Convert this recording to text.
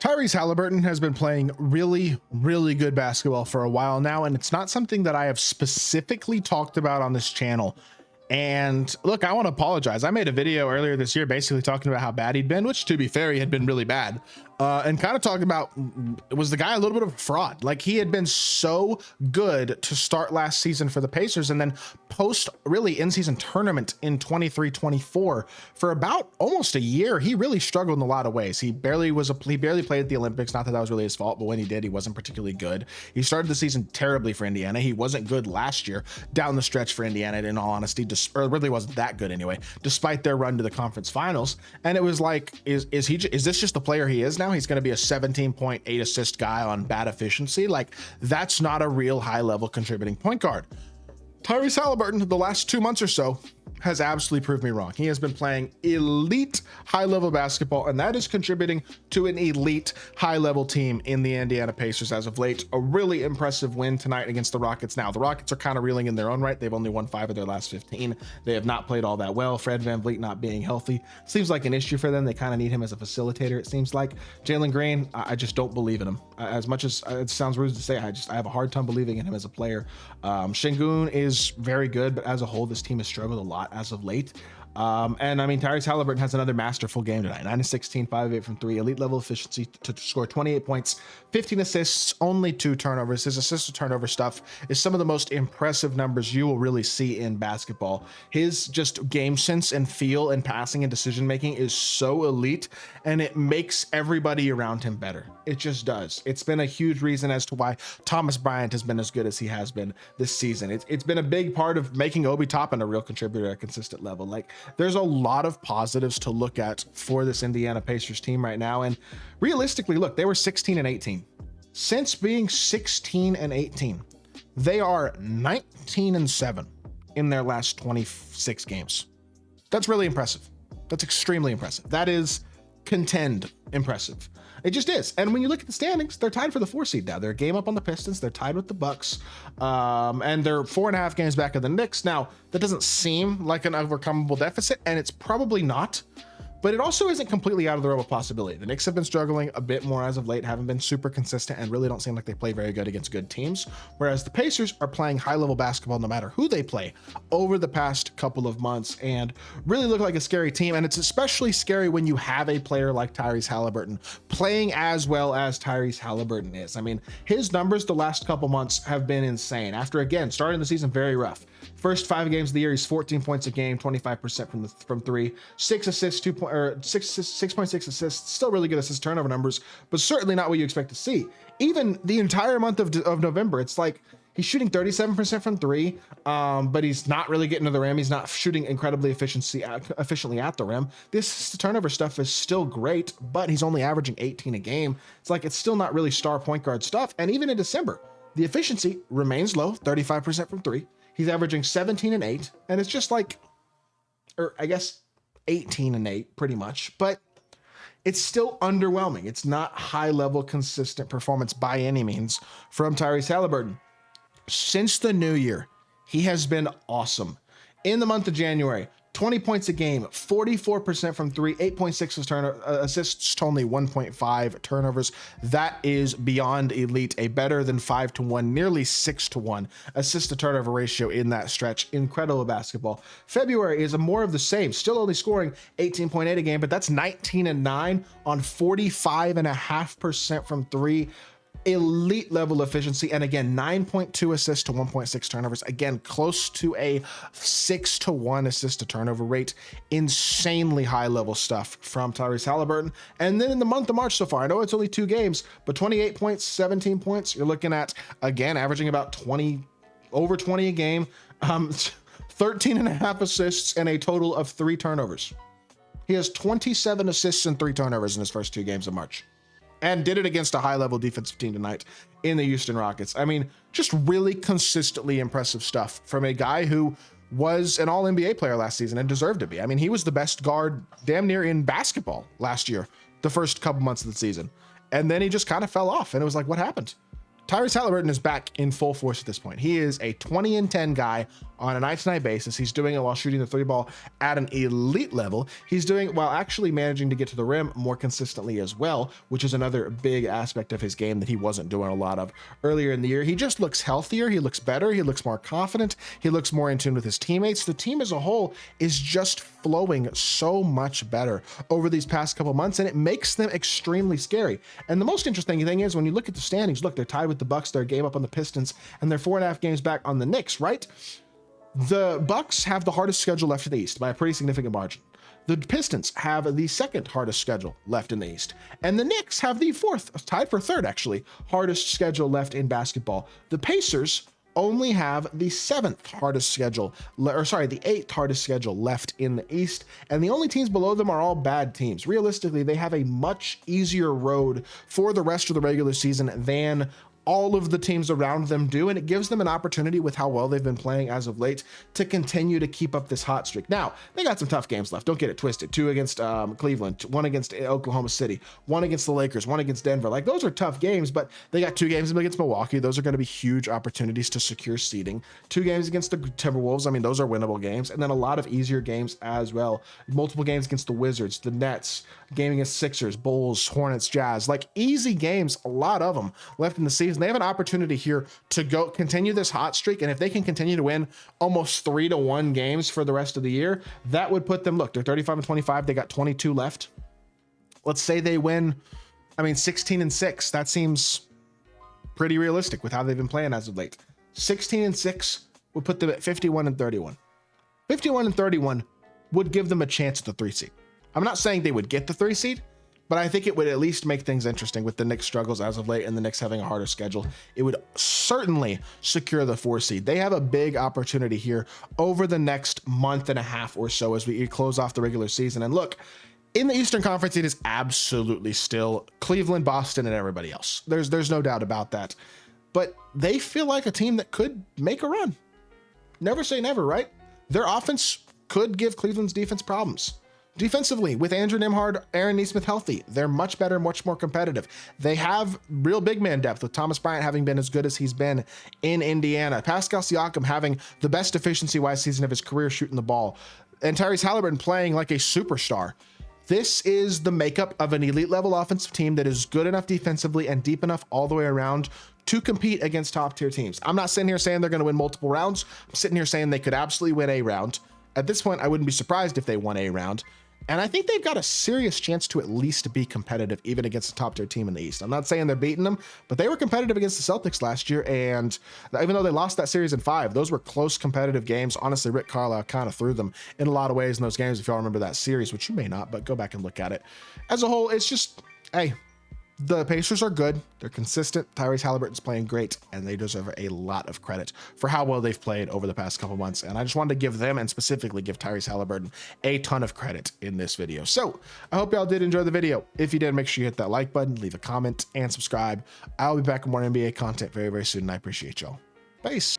Tyrese Haliburton has been playing really, really good basketball for a while now, and it's not something that I have specifically talked about on this channel. And look, I want to apologize. I made a video earlier this year basically talking about how bad he'd been, which to be fair, he had been really bad. And kind of talking about, was the guy a little bit of a fraud? Like, he had been so good to start last season for the Pacers, and then post really in-season tournament in 23-24 for about almost a year, he really struggled in a lot of ways. He barely played at the Olympics. Not that that was really his fault, but when he did, he wasn't particularly good. He started the season terribly for Indiana. He wasn't good last year down the stretch for Indiana, in all honesty, or really wasn't that good anyway, despite their run to the conference finals. And it was like, is this just the player he is now? He's going to be a 17.8 assist guy on bad efficiency. Like, that's not a real high level contributing point guard. Tyrese Haliburton, the last 2 months or so, has absolutely proved me wrong. He has been playing elite high-level basketball, and that is contributing to an elite high-level team in the Indiana Pacers as of late. A really impressive win tonight against the Rockets. Now, the Rockets are kind of reeling in their own right. They've only won 5 of their last 15. They have not played all that well. Fred VanVleet not being healthy seems like an issue for them. They kind of need him as a facilitator, it seems like. Jalen Green, I just don't believe in him. As much as it sounds rude to say, I have a hard time believing in him as a player. Şengün is very good, but as a whole, this team has struggled a lot as of late. And I mean, Tyrese Haliburton has another masterful game tonight. 9 of 16, 5 of 8 from 3, elite level efficiency to score 28 points, 15 assists, only 2 turnovers. His assist to turnover stuff is some of the most impressive numbers you will really see in basketball. His just game sense and feel and passing and decision making is so elite, and it makes everybody around him better. It just does. It's been a huge reason as to why Thomas Bryant has been as good as he has been this season. It's been a big part of making Obi Toppin a real contributor at a consistent level. Like, there's a lot of positives to look at for this Indiana Pacers team right now. And realistically, look, they were 16 and 18. Since being 16 and 18, they are 19 and 7 in their last 26 games. That's really impressive. That's extremely impressive. That is impressive. It just is. And when you look at the standings, they're tied for the 4 seed now. They're a game up on the Pistons. They're tied with the Bucks. And they're 4.5 games back of the Knicks. Now, that doesn't seem like an overcomable deficit, and it's probably not. But it also isn't completely out of the realm of possibility. The Knicks have been struggling a bit more as of late, haven't been super consistent, and really don't seem like they play very good against good teams. Whereas the Pacers are playing high-level basketball no matter who they play over the past couple of months, and really look like a scary team. And it's especially scary when you have a player like Tyrese Haliburton playing as well as Tyrese Haliburton is. I mean, his numbers the last couple months have been insane. After, again, starting the season very rough. First 5 games of the year, he's 14 points a game, 25% from 3, 6 assists, 6.6 assists, still really good assist turnover numbers, but certainly not what you expect to see. Even the entire month of November, it's like he's shooting 37% from 3, but he's not really getting to the rim. He's not shooting incredibly efficiently at the rim. This turnover stuff is still great, but he's only averaging 18 a game. It's like, it's still not really star point guard stuff. And even in December, the efficiency remains low, 35% from 3. He's averaging 17 and 8, and it's just like, or I guess 18 and 8 pretty much, but it's still underwhelming. It's not high level consistent performance by any means from Tyrese Haliburton. Since the new year, he has been awesome. In the month of January, 20 points a game, 44% from 3, 8.6 assists to only 1.5 turnovers. That is beyond elite. A better than 5-1, nearly 6-1 assist to turnover ratio in that stretch. Incredible basketball. February is more of the same, still only scoring 18.8 a game, but that's 19 and 9 on 45.5% from 3. Elite level efficiency, and again 9.2 assists to 1.6 turnovers, again close to a 6-1 assist to turnover rate. Insanely high level stuff from Tyrese Haliburton. And then in the month of March so far, I know it's only 2 games, but 28 points, 17 points, you're looking at again averaging about over 20 a game, 13 and a half assists and a total of 3 turnovers. He has 27 assists and 3 turnovers in his first 2 games of March, and did it against a high-level defensive team tonight in the Houston Rockets. I mean, just really consistently impressive stuff from a guy who was an all-NBA player last season and deserved to be. I mean, he was the best guard damn near in basketball last year, the first couple months of the season. And then he just kind of fell off, and it was like, what happened? Tyrese Haliburton is back in full force at this point. He is a 20 and 10 guy on a night-to-night basis. He's doing it while shooting the three ball at an elite level. He's doing it while actually managing to get to the rim more consistently as well, which is another big aspect of his game that he wasn't doing a lot of earlier in the year. He just looks healthier. He looks better. He looks more confident. He looks more in tune with his teammates. The team as a whole is just flowing so much better over these past couple months, and it makes them extremely scary. And the most interesting thing is when you look at the standings, look, they're tied with the Bucks. They're a game up on the Pistons, and they're 4.5 games back on the Knicks, right? The Bucks have the hardest schedule left in the East by a pretty significant margin. The Pistons have the second hardest schedule left in the East, and the Knicks have the fourth, tied for third actually, hardest schedule left in basketball. The Pacers only have the seventh hardest schedule, the eighth hardest schedule left in the East, and the only teams below them are all bad teams. Realistically, they have a much easier road for the rest of the regular season than all of the teams around them do, and it gives them an opportunity with how well they've been playing as of late to continue to keep up this hot streak. Now, they got some tough games left. Don't get it twisted. 2 against Cleveland, 1 against Oklahoma City, 1 against the Lakers, 1 against Denver. Like, those are tough games, but they got 2 games against Milwaukee. Those are going to be huge opportunities to secure seeding. 2 games against the Timberwolves. I mean, those are winnable games. And then a lot of easier games as well. Multiple games against the Wizards, the Nets, game against Sixers, Bulls, Hornets, Jazz. Like, easy games, a lot of them left in the season. They have an opportunity here to go continue this hot streak, and if they can continue to win almost 3-1 games for the rest of the year, that would put them, look, they're 35-25, they got 22 left. Let's say they win, 16-6. That seems pretty realistic with how they've been playing as of late. 16-6 would put them at 51-31. 51-31 would give them a chance at the 3 seed. I'm not saying they would get the 3 seed, but I think it would at least make things interesting with the Knicks struggles as of late and the Knicks having a harder schedule. It would certainly secure the 4 seed. They have a big opportunity here over the next month and a half or so as we close off the regular season. And look, in the Eastern Conference, it is absolutely still Cleveland, Boston, and everybody else. There's no doubt about that. But they feel like a team that could make a run. Never say never, right? Their offense could give Cleveland's defense problems. Defensively, with Andrew Nembhard, Aaron Nesmith healthy, they're much better, much more competitive. They have real big man depth with Thomas Bryant having been as good as he's been in Indiana. Pascal Siakam having the best efficiency-wise season of his career shooting the ball. And Tyrese Haliburton playing like a superstar. This is the makeup of an elite level offensive team that is good enough defensively and deep enough all the way around to compete against top tier teams. I'm not sitting here saying they're going to win multiple rounds. I'm sitting here saying they could absolutely win a round. At this point, I wouldn't be surprised if they won a round. And I think they've got a serious chance to at least be competitive, even against a top tier team in the East. I'm not saying they're beating them, but they were competitive against the Celtics last year. And even though they lost that series in 5, those were close competitive games. Honestly, Rick Carlisle kind of threw them in a lot of ways in those games. If y'all remember that series, which you may not, but go back and look at it. As a whole, it's just, hey, the Pacers are good. They're consistent. Tyrese Haliburton's playing great, and they deserve a lot of credit for how well they've played over the past couple months. And I just wanted to give them, and specifically give Tyrese Haliburton, a ton of credit in this video. So I hope y'all did enjoy the video. If you did, make sure you hit that like button, leave a comment, and subscribe. I'll be back with more NBA content very, very soon, and I appreciate y'all. Peace.